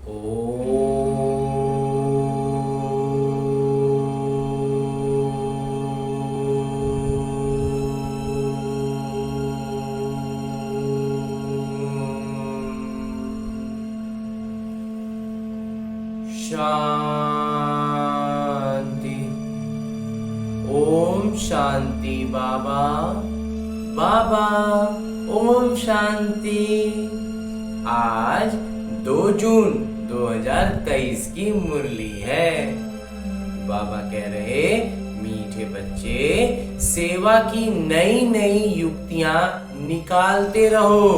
शांति। ओम शांति बाबा। बाबा ओम शांति। आज 2 जून 2023 की मुरली है। बाबा कह रहे, मीठे बच्चे सेवा की नई नई युक्तियां निकालते रहो।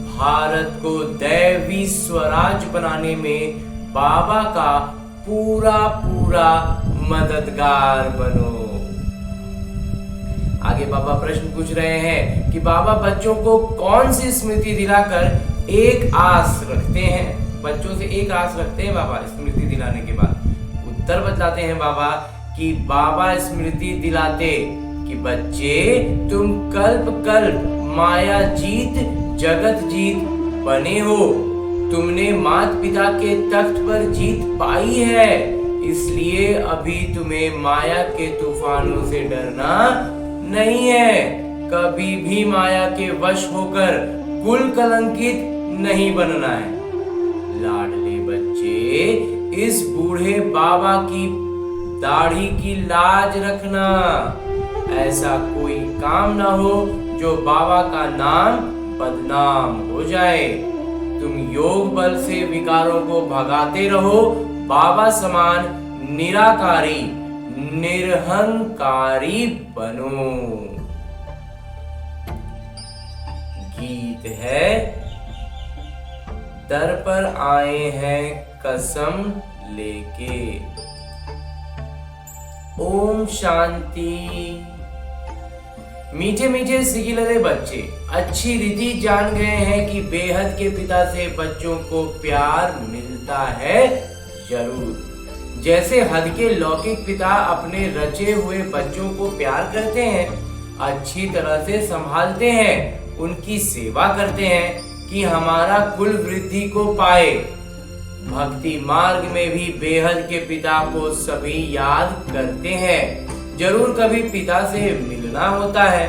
भारत को दैवी स्वराज बनाने में बाबा का पूरा मददगार बनो। आगे बाबा प्रश्न पूछ रहे हैं कि बाबा बच्चों को कौन सी स्मृति दिलाकर एक आस रखते हैं। बच्चों से एक आस रखते हैं बाबा स्मृति दिलाने के बाद। उत्तर बताते हैं बाबा कि बाबा स्मृति दिलाते कि बच्चे तुम कल्प माया जीत जगत जीत बने हो। तुमने माता पिता के तख्त पर जीत पाई है, इसलिए अभी तुम्हें माया के तूफानों से डरना नहीं है। कभी भी माया के वश होकर कुल कलंकित नहीं बनना है। लाडले बच्चे, इस बूढ़े बाबा की दाढ़ी की लाज रखना। ऐसा कोई काम ना हो जो बाबा का नाम बदनाम हो जाए। तुम योग बल से विकारों को भगाते रहो। बाबा समान निराकारी निरहंकारी बनो। गीत है, दर पर आए हैं कसम लेके। ओम शांति। मीठे मीठे सिकिलरे बच्चे अच्छी रीति जान गए हैं कि बेहद के पिता से बच्चों को प्यार मिलता है जरूर। जैसे हद के लौकिक पिता अपने रचे हुए बच्चों को प्यार करते हैं, अच्छी तरह से संभालते हैं, उनकी सेवा करते हैं कि हमारा कुल वृद्धि को पाए। भक्ति मार्ग में भी बेहद के पिता को सभी याद करते हैं। जरूर कभी पिता से मिलना होता है।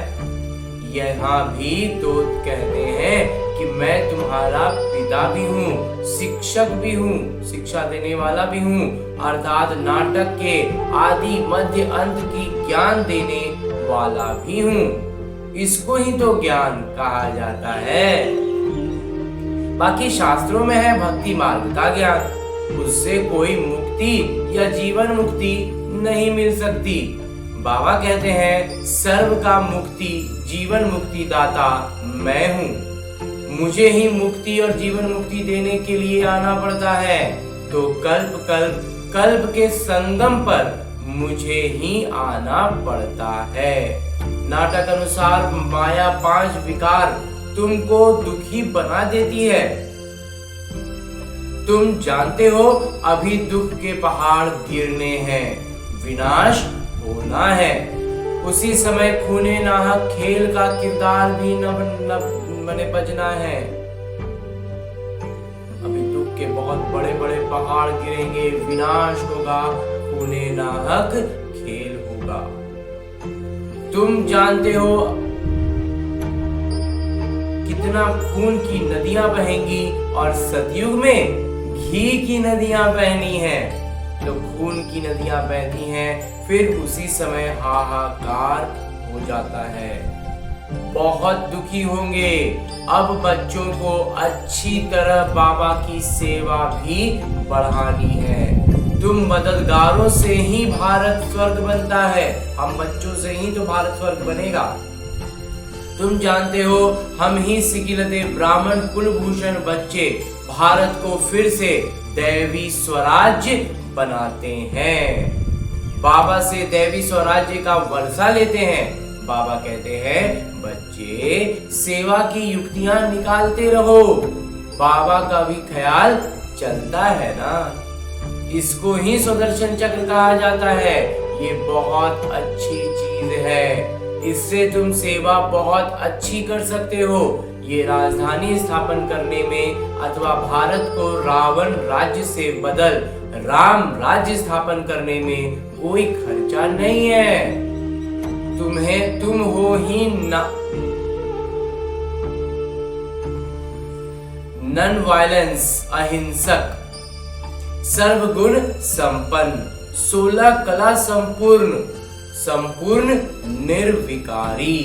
यहाँ भी तो कहते हैं कि मैं तुम्हारा पिता भी हूँ, शिक्षक भी हूँ, शिक्षा देने वाला भी हूँ, अर्थात नाटक के आदि मध्य अंत की ज्ञान देने वाला भी हूँ। इसको ही तो ज्ञान कहा जाता है। बाकी शास्त्रों में है भक्ति मार्ग का ज्ञान, उससे कोई मुक्ति या जीवन मुक्ति नहीं मिल सकती। बाबा कहते हैं, सर्व का मुक्ति जीवन मुक्ति दाता मैं हूँ। मुझे ही मुक्ति और जीवन मुक्ति देने के लिए आना पड़ता है, तो कल्प के संगम पर मुझे ही आना पड़ता है। नाटक अनुसार माया 5 विकार तुमको दुखी बना देती है। तुम जानते हो अभी दुख के पहाड़ गिरने हैं, विनाश होना है। उसी समय खूने नाहक खेल का किरदार भी न बने बजना है। अभी दुख के बहुत बड़े बड़े पहाड़ गिरेंगे, विनाश होगा, खूने नाहक खेल होगा। तुम जानते हो कितना खून की नदियां बहेंगी और सतयुग में घी की नदियां बहनी हैं। तो खून की नदियां बहती हैं, फिर उसी समय हाहाकार हो जाता है। बहुत दुखी होंगे। अब बच्चों को अच्छी तरह बाबा की सेवा भी बढ़ानी है। तुम मददगारों से ही भारत स्वर्ग बनता है। हम बच्चों से ही तो भारत स्वर्ग बनेगा। तुम जानते हो हम ही सिकिलते ब्राह्मण कुलभूषण बच्चे भारत को फिर से दैवी स्वराज्य बनाते हैं। बाबा से दैवी स्वराज्य का वर्षा लेते हैं। बाबा कहते हैं, बच्चे सेवा की युक्तियां निकालते रहो। बाबा का भी ख्याल चलता है ना। इसको ही सुदर्शन चक्र कहा जाता है। ये बहुत अच्छी चीज है। इससे तुम सेवा बहुत अच्छी कर सकते हो। ये राजधानी स्थापन करने में अथवा भारत को रावण राज्य से बदल राम राज्य स्थापन करने में कोई खर्चा नहीं है। तुम हो ही नॉन वायलेंस, अहिंसक, सर्वगुण संपन्न, 16 कला संपूर्ण निर्विकारी,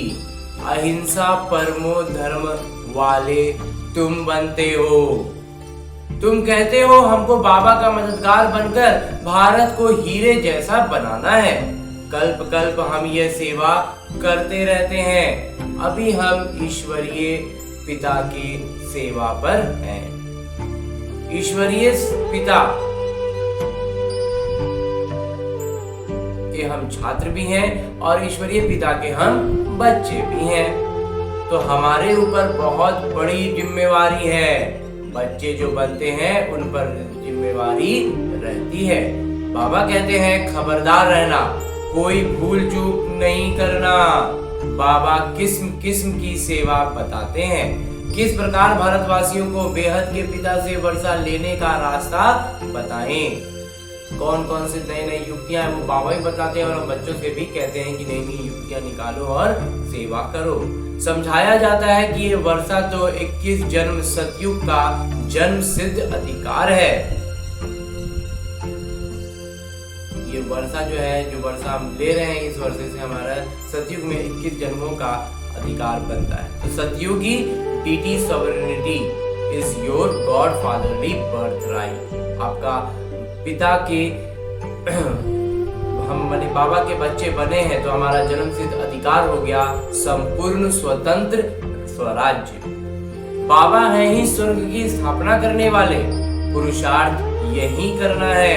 अहिंसा परमो धर्म वाले तुम बनते हो। तुम कहते हो हमको बाबा का मददगार बनकर भारत को हीरे जैसा बनाना है। कल्प कल्प हम ये सेवा करते रहते हैं। अभी हम ईश्वरीय पिता की सेवा पर हैं। ईश्वरीय पिता के हम छात्र भी हैं और ईश्वरीय पिता के हम बच्चे भी हैं। तो हमारे ऊपर बहुत बड़ी जिम्मेवारी है। बच्चे जो बनते हैं उन पर जिम्मेवारी रहती है। बाबा कहते हैं खबरदार रहना, कोई भूल चूक नहीं करना। बाबा किस्म किस्म की सेवा बताते हैं। किस प्रकार भारतवासियों को बेहद के पिता से वर्षा लेने का रास्ता बताएं। कौन कौन से नए नए युक्तियां हैं वो बाबा ही बताते हैं और हम बच्चों से भी कहते हैं कि नई नई युक्तियां निकालो और सेवा करो। समझाया जाता है कि ये वर्षा तो 21 जन्म सतयुग का जन्म सिद्ध अधिकार है। ये वर्षा जो है, जो वर्षा हम ले रहे हैं इस वर्षे से हमारा सतयुग में 21 जन्मों का अधिकार बनता है। तो सतयुगी deity sovereignty is your God fatherly birthright. आपका पिता के हम माने बाबा के बच्चे बने हैं तो हमारा जन्म सिद्ध अधिकार हो गया संपूर्ण स्वतंत्र स्वराज्य। बाबा है ही स्वर्ग की स्थापना करने वाले। पुरुषार्थ यही करना है।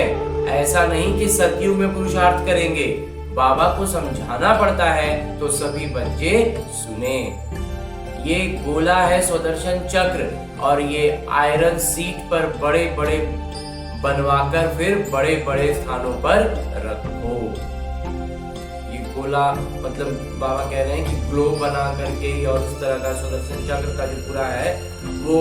ऐसा नहीं कि सतयुग में पुरुषार्थ करेंगे। बाबा को समझाना पड़ता है तो सभी बच्चे सुने। ये गोला है स्वदर्शन चक्र और ये आयरन सीट पर बड़े बड़े बनवाकर फिर बड़े बड़े स्थानों पर रखो। ये गोला मतलब बाबा कह रहे हैं कि ग्लोब बना करके और इस तरह का सुदर्शन चक्र का जो पूरा है वो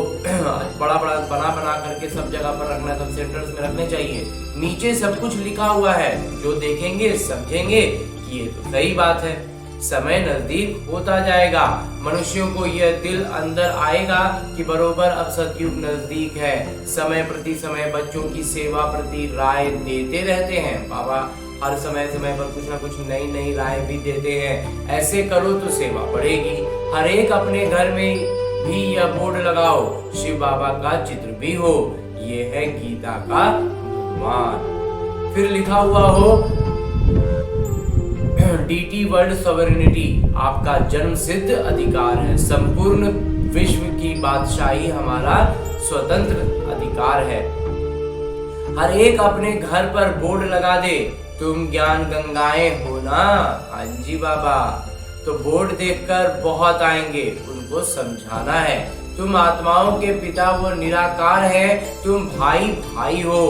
बड़ा बड़ा बना करके सब जगह पर रखना, सब सेंटर्स में रखने चाहिए। नीचे सब कुछ लिखा हुआ है, जो देखेंगे समझेंगे कि ये तो सही बात है। समय नजदीक होता जाएगा। मनुष्यों को यह दिल अंदर आएगा कि बरोबर अब सतयुग नजदीक है। समय प्रति समय बच्चों की सेवा प्रति राय देते रहते हैं। बाबा हर समय समय पर कुछ ना कुछ नई नई राय भी देते हैं। ऐसे करो तो सेवा बढ़ेगी। हर एक अपने घर में भी यह बोर्ड लगाओ, शिव बाबा का चित्र भी हो, ये है गीता का भगवान। फिर लिखा हुआ हो डीटी वर्ल्ड सॉवरेनिटी आपका जन्म सिद्ध अधिकार है। संपूर्ण विश्व की बादशाही हमारा स्वतंत्र अधिकार है। हर एक अपने घर पर बोर्ड लगा दे, तुम ज्ञान गंगाएं हो ना। हाँ जी बाबा, तो बोर्ड देखकर बहुत आएंगे, उनको समझाना है। तुम आत्माओं के पिता वो निराकार है, तुम भाई भाई हो।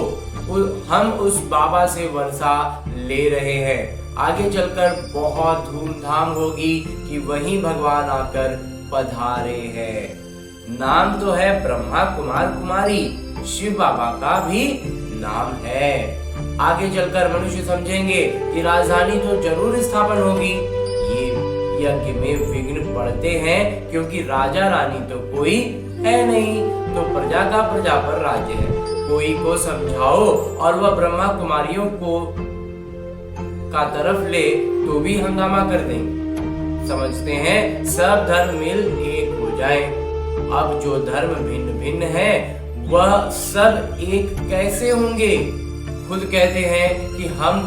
हम उस बाबा से वर्षा ले रहे हैं। आगे चलकर बहुत धूमधाम होगी कि वही भगवान आकर पधारे हैं। नाम तो है ब्रह्मा कुमार कुमारी, शिव बाबा का भी नाम है। आगे चलकर मनुष्य समझेंगे कि राजधानी तो जरूर स्थापन होगी। ये यज्ञ में विघ्न पड़ते हैं क्योंकि राजा रानी तो कोई है नहीं, तो प्रजा का प्रजा पर राज्य है। कोई को समझाओ और वह ब्रह्मा कुमारियों को का तरफ ले तो भी हंगामा कर देंगे। समझते हैं सब धर्म मिल एक हो जाए। अब जो धर्म भिन्न भिन्न है वह सब एक कैसे होंगे? खुद कहते हैं कि हम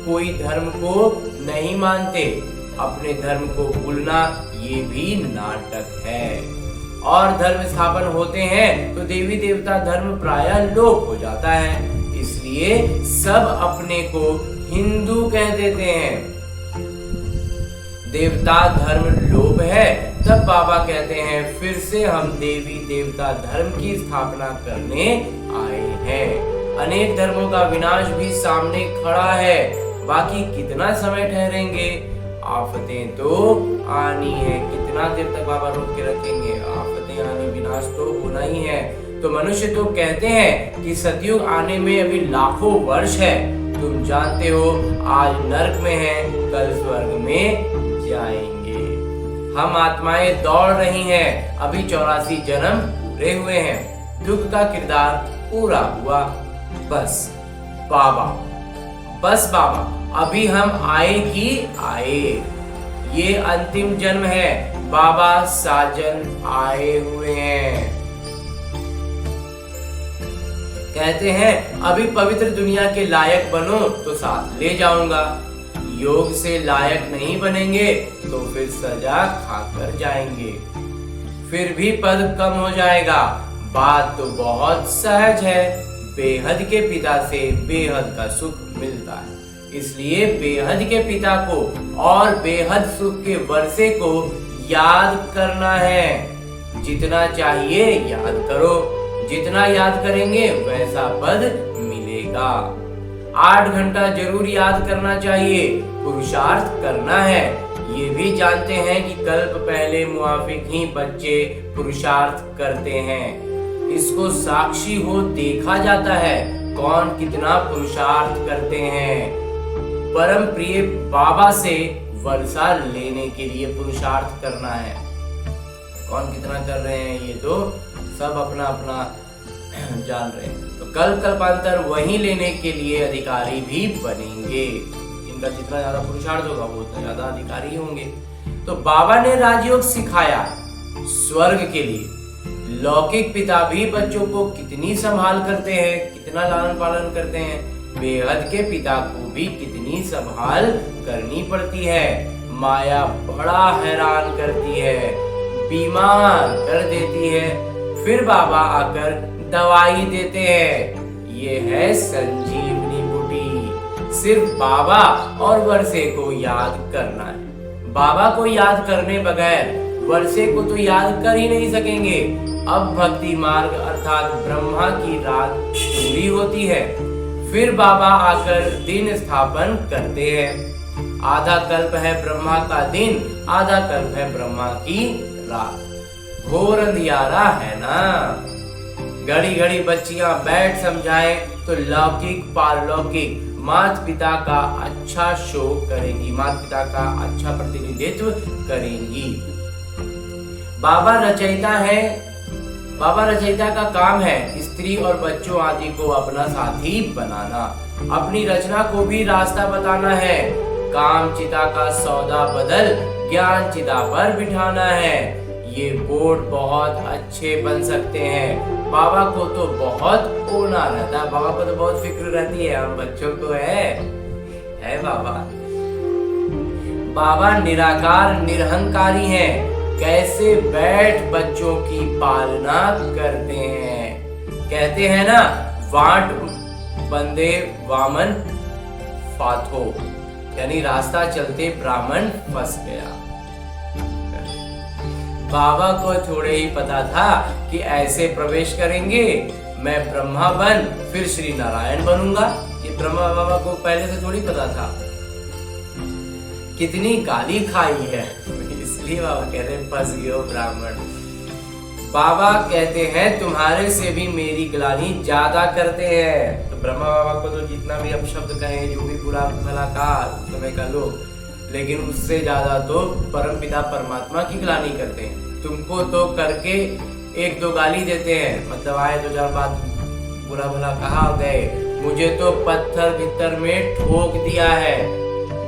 कोई धर्म को नहीं मानते। अपने धर्म को भूलना ये भी नाटक है। और धर्म स्थापन होते हैं तो देवी देवता धर्म प्रायः लोप हो जाता है। इसलिए सब अपने को हिंदू कह देते हैं। देवता धर्म लोप है, तब बाबा कहते हैं फिर से हम देवी देवता धर्म की स्थापना करने आए हैं। अनेक धर्मों का विनाश भी सामने खड़ा है। बाकी कितना समय ठहरेंगे? आफतें तो आनी है। कितना देर तक बाबा रोक के रखेंगे? आफतें आनी, विनाश तो होना ही है। तो मनुष्य तो कहते हैं कि सतयुग आने में अभी लाखों वर्ष है। तुम जानते हो आज नरक में है, कल स्वर्ग में जाएंगे। हम आत्माएं दौड़ रही हैं, अभी 84 जन्म पूरे हुए हैं, दुख का किरदार पूरा हुआ। बस बाबा अभी हम आए कि आए, ये अंतिम जन्म है। बाबा साजन आए हुए हैं। कहते हैं अभी पवित्र दुनिया के लायक बनो तो साथ ले जाऊंगा, योग से लायक नहीं बनेंगे तो फिर सजा खाकर जाएंगे, फिर भी पद कम हो जाएगा। बात तो बहुत सहज है, बेहद के पिता से बेहद का सुख मिलता है, इसलिए बेहद के पिता को और बेहद सुख के वर्षे को याद करना है। जितना चाहिए याद करो, जितना याद करेंगे वैसा पद मिलेगा। 8 घंटा जरूर याद करना चाहिए, पुरुषार्थ करना है। ये भी जानते हैं कि कल्प पहले मुआफिक ही बच्चे पुरुषार्थ करते हैं। इसको साक्षी हो देखा जाता है कौन कितना पुरुषार्थ करते हैं। परम प्रिय बाबा से वर्षा लेने के लिए पुरुषार्थ करना है। कौन कितना कर रहे हैं ये तो सब अपना अपना जान रहे हैं। तो कल्पांतर वही लेने के लिए अधिकारी भी बनेंगे। इनका जितना ज्यादा पुरुषार्थ होगा वो उतना ज्यादा अधिकारी होंगे। तो बाबा ने राजयोग सिखाया स्वर्ग के लिए। लौकिक पिता भी बच्चों को कितनी संभाल करते हैं, कितना लालन पालन करते हैं। बेहद के पिता को भी कितनी संभाल करनी पड़ती है। माया बड़ा हैरान करती है, बीमार कर देती है, फिर बाबा आकर दवाई देते हैं। ये है संजीवनी बूटी। सिर्फ बाबा और वर्षे को याद करना है। बाबा को याद करने बगैर वर्षे को तो याद कर ही नहीं सकेंगे। अब भक्ति मार्ग अर्थात ब्रह्मा की रात पूरी होती है, फिर बाबा आकर दिन स्थापन करते हैं। आधा कल्प है ब्रह्मा का दिन, आधा कल्प है ब्रह्मा की रात। घोर अंधियारा है ना। घड़ी घड़ी बच्चियां बैठ समझाएं तो लौकिक पारलौकिक माता पिता का अच्छा शो करेंगी, माता पिता का अच्छा प्रतिनिधित्व करेंगी। बाबा रचयिता का काम है स्त्री और बच्चों आदि को अपना साथी बनाना, अपनी रचना को भी रास्ता बताना है। काम चिता का सौदा बदल ज्ञान चिता पर बिठाना है। ये बोर्ड बहुत अच्छे बन सकते हैं। बाबा को तो बहुत होना रहता है, बाबा को तो बहुत फिक्र रहती है, हम बच्चों को है बाबा निराकार निरहंकारी हैं। कैसे बैठ बच्चों की पालना करते हैं। कहते हैं ना, वाट बंदे वामन फाथो, यानी रास्ता चलते ब्राह्मण फंस गया। बाबा को थोड़े ही पता था कि ऐसे प्रवेश करेंगे, मैं ब्रह्मा बन फिर श्री नारायण बनूंगा। ये ब्रह्मा बाबा को पहले से थोड़ी पता था। कितनी गाली खाई है, इसलिए बाबा कहते हैं फंस गए ब्राह्मण। बाबा कहते हैं तुम्हारे से भी मेरी ग्लानि ज्यादा करते हैं। तो ब्रह्मा बाबा को तो जितना भी अपशब्द कहे, जो भी बुरा भला कहा समय का लोग, लेकिन उससे ज्यादा तो परम पिता परमात्मा की ग्लानि करते हैं। तुमको तो करके 1-2 गाली देते हैं, मतलब आए 2-4 बात बुरा भला कहा गए। मुझे तो पत्थर भीतर में ठोक दिया है,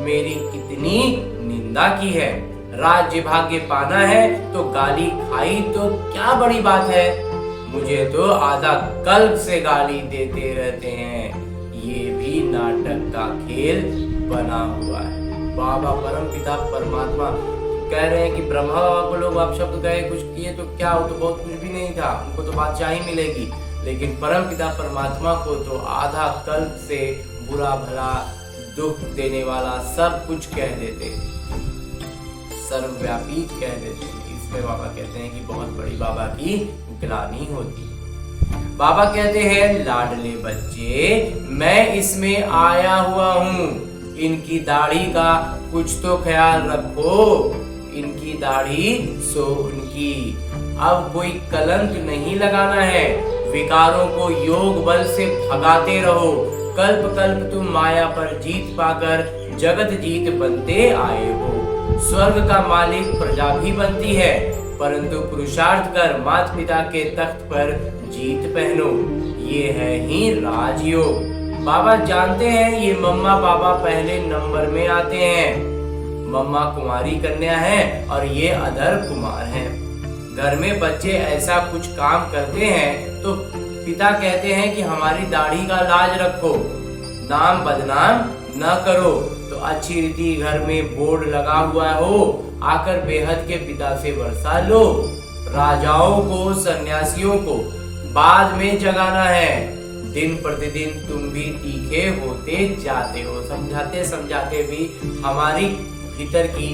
मेरी कितनी निंदा की है। राज्य भाग्य पाना है तो गाली खाई तो क्या बड़ी बात है। मुझे तो आधा कल्प से गाली देते रहते हैं। ये भी नाटक का खेल बना हुआ है। बाबा परम पिता परमात्मा कह रहे हैं कि ब्रह्मा बाबा को लोग आप शब्द कहे कुछ किए तो क्या हो, तो बहुत कुछ भी नहीं था, उनको तो बादशाही मिलेगी। लेकिन परम पिता परमात्मा को तो आधा कल्प से बुरा भला दुख देने वाला सब कुछ कह देते, सर्वव्यापी कह देते। इसमें बाबा कहते हैं कि बहुत बड़ी बाबा की ग्लानि होती। बाबा कहते हैं लाडले बच्चे, मैं इसमें आया हुआ हूँ, इनकी दाढ़ी का कुछ तो ख्याल रखो, इनकी दाढ़ी सो उनकी। अब कोई कलंक नहीं लगाना है, विकारों को योग बल से भगाते रहो। कल्प कल्प तुम माया पर जीत पाकर जगत जीत बनते आए हो। स्वर्ग का मालिक प्रजा भी बनती है, परंतु पुरुषार्थ कर माता पिता के तख्त पर जीत पहनो। ये है ही राजयोग। बाबा जानते हैं ये मम्मा पापा पहले नंबर में आते हैं। मम्मा कुमारी कन्या है और ये अधर कुमार हैं। घर में बच्चे ऐसा कुछ काम करते हैं तो पिता कहते हैं कि हमारी दाढ़ी का लाज रखो, नाम बदनाम न करो। तो अच्छी रीति घर में बोर्ड लगा हुआ हो, आकर बेहद के पिता से वर्षा लो। राजाओं को, सन्यासियों को बाद में जगाना है। दिन प्रतिदिन तुम भी तीखे होते जाते हो। समझाते समझाते भी हमारी भीतर की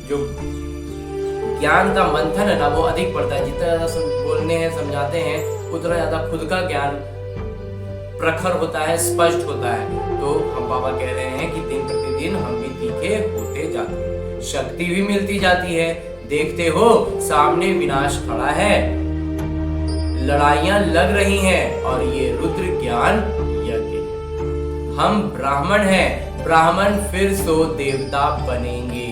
जो ज्ञान का मंथन है ना वो अधिक बढ़ता है। जितना ज्यादा बोलने हैं, समझाते हैं, उतना ज्यादा खुद का ज्ञान प्रखर होता है, स्पष्ट होता है। तो हम बाबा कह रहे हैं कि दिन प्रतिदिन हम भी तीखे होते जाते हैं, शक्ति भी मिलती जाती है। देखते हो सामने विनाश खड़ा है, लड़ाइयां लग रही हैं और ये रुद्र ज्ञान यज्ञ है। हम ब्राह्मण हैं, ब्राह्मण फिर सो देवता बनेंगे।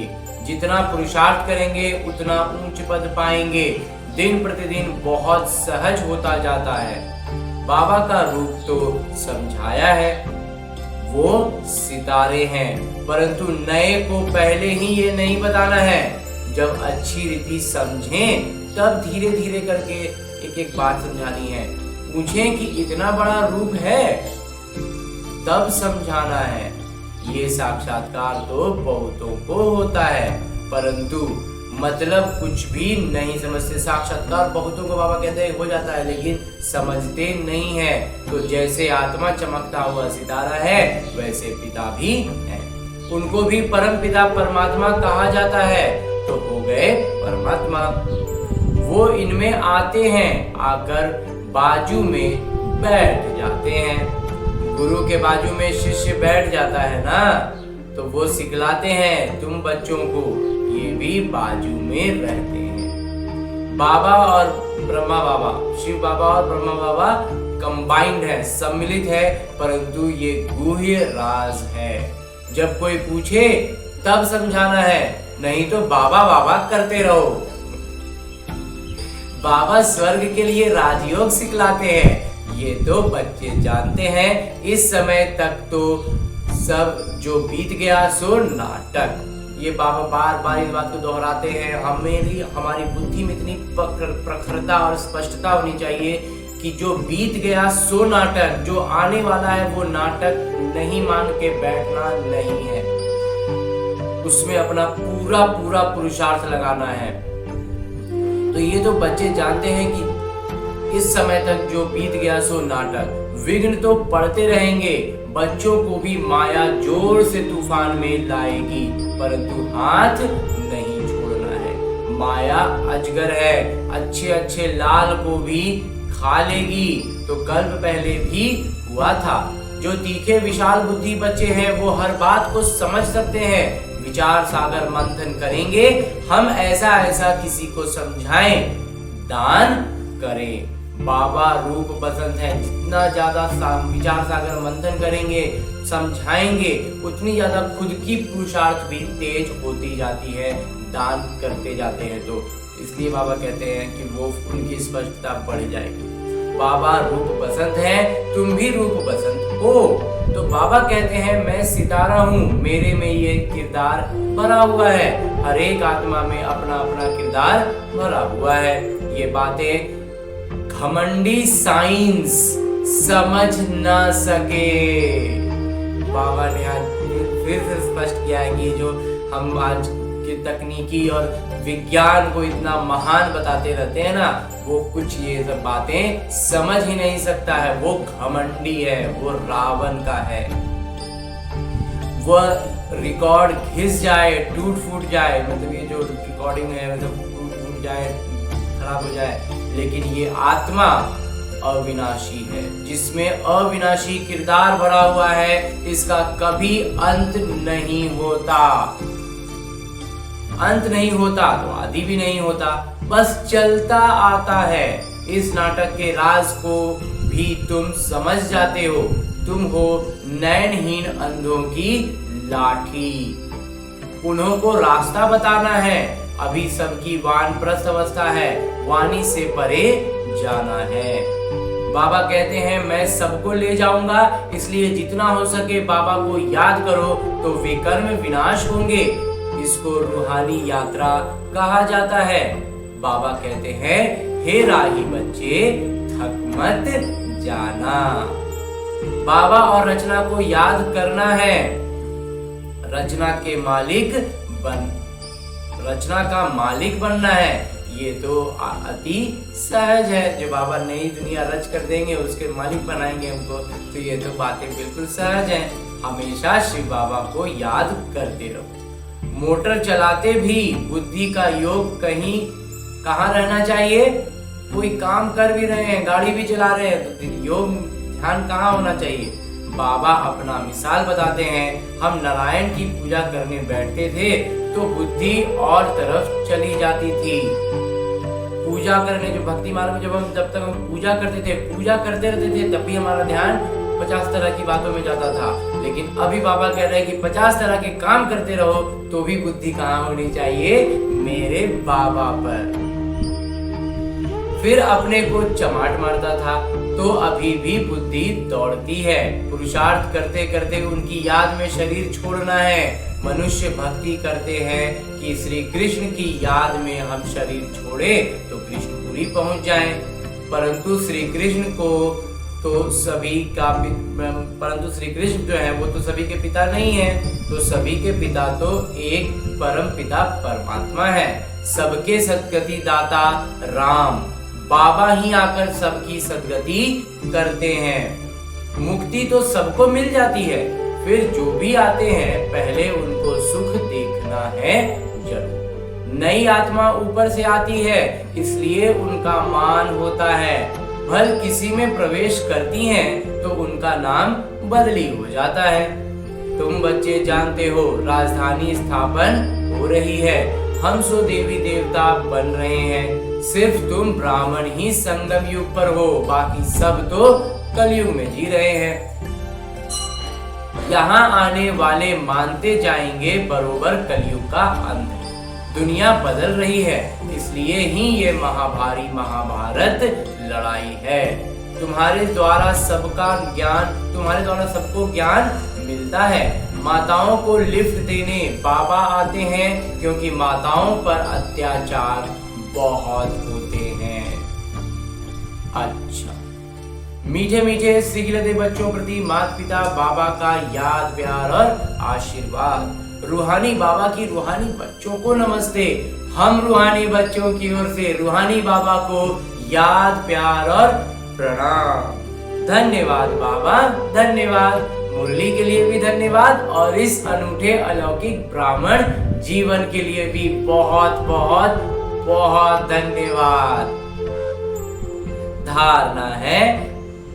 जितना पुरुषार्थ करेंगे उतना ऊंच पद पाएंगे। दिन प्रतिदिन बहुत सहज होता जाता है। बाबा का रूप तो समझाया है, वो सितारे हैं, परंतु नए को पहले ही ये नहीं बताना है। जब अच्छी रीति समझें तब धीरे धीरे करके एक एक बात समझानी है। पूछें कि इतना बड़ा रूप है, तब समझाना है। ये साक्षात्कार तो बहुतों को होता है, परंतु मतलब कुछ भी नहीं समझते। साक्षात्कार बहुतों को बाबा कहते हैं हो जाता है, लेकिन समझते नहीं है। तो जैसे आत्मा चमकता हुआ सितारा है, वैसे पिता भी है। उनको भी परम पिता परमात्मा कहा जाता है, तो हो गए परमात्मा। वो इनमें आते हैं, आकर बाजू में बैठ जाते हैं। गुरु के बाजू में शिष्य बैठ जाता है ना, तो वो सिखलाते हैं तुम बच्चों को, ये भी बाजू में रहते हैं। बाबा और ब्रह्मा बाबा, शिव बाबा और ब्रह्मा बाबा कंबाइंड है, सम्मिलित है, परंतु ये गुह्य राज है। जब कोई पूछे तब समझाना है, नहीं तो बाबा बाबा करते रहो। बाबा स्वर्ग के लिए राजयोग सिखलाते हैं, ये तो बच्चे जानते हैं। इस समय तक तो सब जो बीत गया सो नाटक। ये बाबा बार बार इस बात को दोहराते हैं। हमारी बुद्धि में इतनी प्रखरता और स्पष्टता होनी चाहिए कि जो बीत गया सो नाटक, जो आने वाला है वो नाटक नहीं मान के बैठना नहीं है, उसमें अपना पूरा पूरा पुरुषार्थ लगाना है। तो ये तो बच्चे जानते हैं कि इस समय तक जो बीत गया सो नाटक। विघ्न तो पड़ते रहेंगे, बच्चों को भी माया जोर से तूफान में लाएगी, परंतु हाथ नहीं छोड़ना है। माया अजगर है, अच्छे अच्छे लाल को भी खा लेगी। तो कल्प पहले भी हुआ था। जो तीखे विशाल बुद्धि बच्चे हैं वो हर बात को समझ सकते हैं। विचार सागर मंथन करेंगे हम, ऐसा ऐसा किसी को समझाएं, दान करें। बाबा रूप बसंत है, जितना ज्यादा विचार सागर मंथन करेंगे, समझाएंगे, उतनी ज्यादा खुद की पुरुषार्थ भी तेज होती जाती है, दान करते जाते हैं। तो इसलिए बाबा कहते हैं कि वो उनकी स्पष्टता बढ़ जाएगी। बाबा रूप बसंत है, तुम भी रूप बसंत हो। तो बाबा कहते हैं मैं सितारा हूँ, मेरे में ये किरदार भरा हुआ है। हर एक आत्मा में अपना अपना किरदार भरा हुआ है। ये बातें घमंडी साइंस समझ ना सके। बाबा ने आज फिर से स्पष्ट किया है कि जो हम आज की तकनीकी और विज्ञान को इतना महान बताते रहते हैं ना, वो कुछ ये सब बातें समझ ही नहीं सकता है। वो घमंडी है, वो रावण का है। वह रिकॉर्ड घिस जाए, टूट फूट जाए, मतलब ये जो रिकॉर्डिंग है मतलब टूट फूट जाए, खराब हो जाए, लेकिन ये आत्मा अविनाशी है। जिसमें अविनाशी किरदार भरा हुआ है, इसका कभी अंत नहीं होता। अंत नहीं होता तो आदि भी नहीं होता, बस चलता आता है। इस नाटक के राज को भी तुम समझ जाते हो। तुम हो नयनहीन अंधों की लाठी। उन्हों को रास्ता बताना है। अभी सबकी वानप्रस्थ अवस्था है, वाणी से परे जाना है। बाबा कहते हैं मैं सबको ले जाऊंगा, इसलिए जितना हो सके बाबा को याद करो तो विकर्म विनाश होंगे। इसको रूहानी यात्रा कहा जाता है। बाबा कहते हैं हे राही बच्चे, थक मत जाना। बाबा और रचना को याद करना है। रचना का मालिक बनना है। ये तो अति सहज है। जो बाबा नई दुनिया रच कर देंगे, उसके मालिक बनाएंगे हमको, तो ये तो बातें बिल्कुल सहज हैं। हमेशा शिव बाबा को याद करते रहो। मोटर चलाते भी बुद्धि का योग कहाँ रहना चाहिए। कोई काम कर भी रहे हैं, गाड़ी भी चला रहे हैं, तो योग ध्यान कहाँ होना चाहिए। बाबा अपना मिसाल बताते हैं। हम नारायण की पूजा करने बैठते थे तो बुद्धि और तरफ चली जाती थी। पूजा करने, जो भक्ति मार्ग में जब तक हम पूजा करते रहते थे, तब भी हमारा ध्यान 50 तरह की बातों में जाता था। लेकिन अभी बाबा कह रहे हैं कि 50 तरह के काम करते रहो तो भी बुद्धि कहाँ होनी चाहिए, मेरे बाबा पर। फिर अपने को चमाट मारता था तो अभी भी बुद्धि दौड़ती है। पुरुषार्थ करते करते उनकी याद में शरीर छोड़ना है। मनुष्य भक्ति करते हैं कि श्री कृष्ण की याद में हम शरीर छोड़े तो कृष्णपुरी पहुंच जाएं। परंतु श्री कृष्ण जो है वो तो सभी के पिता नहीं है। तो सभी के पिता तो एक परम पिता परमात्मा है। सबके सद्गति दाता राम बाबा ही आकर सबकी सद्गति करते हैं। मुक्ति तो सबको मिल जाती है, फिर जो भी आते हैं पहले उनको सुख देखना है जरूर। नई आत्मा ऊपर से आती है, इसलिए उनका मान होता है। भल किसी में प्रवेश करती हैं तो उनका नाम बदली हो जाता है। तुम बच्चे जानते हो राजधानी स्थापन हो रही है। हम सो देवी देवता बन रहे हैं। सिर्फ तुम ब्राह्मण ही संगम युग पर हो, बाकी सब तो कलयुग में जी रहे हैं। यहाँ आने वाले मानते जाएंगे बरोबर कलयुग का अंत। दुनिया बदल रही है, इसलिए ही ये महाभारत लड़ाई है। तुम्हारे द्वारा सबको ज्ञान मिलता है। माताओं को लिफ्ट देने बाबा आते हैं, क्योंकि माताओं पर अत्याचार बहुत होते हैं। अच्छा, मीठे मीठे सिखिलते बच्चों प्रति माता पिता बाबा का याद प्यार और आशीर्वाद। रूहानी बाबा की रूहानी बच्चों को नमस्ते। हम रूहानी बच्चों की ओर से रूहानी बाबा को याद प्यार और प्रणाम। धन्यवाद बाबा, धन्यवाद। मुरली के लिए भी धन्यवाद और इस अनूठे अलौकिक ब्राह्मण जीवन के लिए भी बहुत बहुत बहुत धन्यवाद। धारणा है,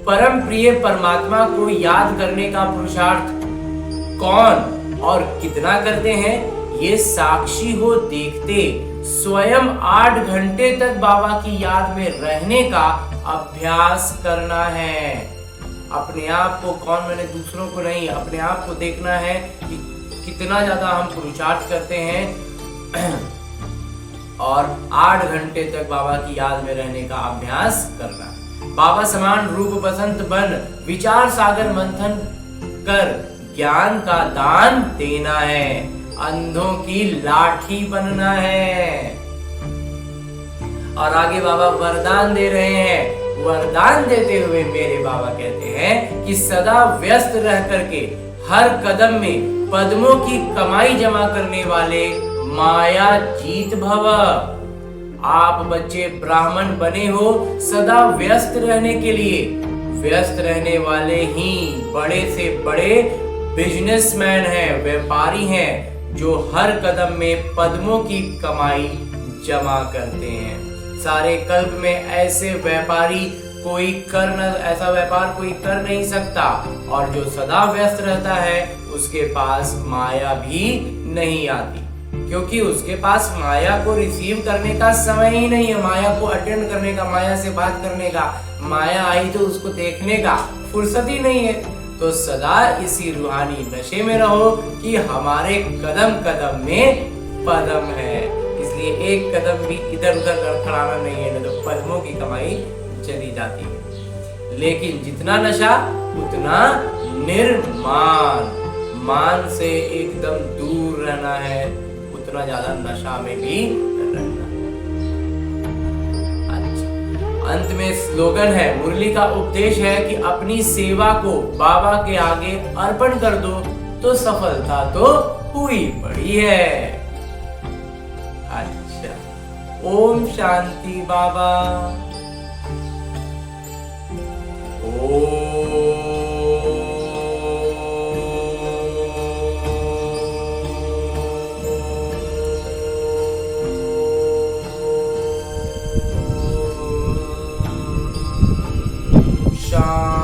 परम प्रिय परमात्मा को याद करने का पुरुषार्थ कौन और कितना करते हैं, ये साक्षी हो देखते। स्वयं 8 घंटे तक बाबा की याद में रहने का अभ्यास करना है। अपने आप को, कौन मैंने दूसरों को नहीं, अपने आप को देखना है कि कितना ज्यादा हम पुरुषार्थ करते हैं और 8 घंटे तक बाबा की याद में रहने का अभ्यास करना। बाबा समान रूप बसंत बन विचार सागर मंथन कर ज्ञान का दान देना है। अंधों की लाठी बनना है। और आगे बाबा वरदान दे रहे हैं। वरदान देते हुए मेरे बाबा कहते हैं कि सदा व्यस्त रह करके हर कदम में पद्मों की कमाई जमा करने वाले माया जीत भव। आप बच्चे ब्राह्मण बने हो सदा व्यस्त रहने के लिए। व्यस्त रहने वाले ही बड़े से बड़े बिजनेसमैन हैं, व्यापारी हैं, जो हर कदम में पद्मों की कमाई जमा करते हैं। सारे कल्प में ऐसे व्यापारी कोई ऐसा व्यापार कोई कर नहीं सकता, और जो सदा व्यस्त रहता है उसके पास माया भी नहीं आती, क्योंकि उसके पास माया को रिसीव करने का समय ही नहीं है, माया को अटेंड करने का, माया से बात करने का, माया आई तो उसको देखने का फुर्सत ही नहीं है। तो सदा इसी रूहानी नशे में रहो कि हमारे कदम कदम में पदम है, इसलिए एक कदम भी इधर उधर खड़ाना नहीं है, तो पद्मों की कमाई चली जाती है। लेकिन जितना नशा उतना निर्माण, मान से एकदम दूर रहना है, उतना ज्यादा नशा में भी रहना। अच्छा, अंत में स्लोगन है, मुरली का उपदेश है कि अपनी सेवा को बाबा के आगे अर्पण कर दो तो सफलता तो हुई पड़ी है। अच्छा, ओम शांति बाबा। शांति।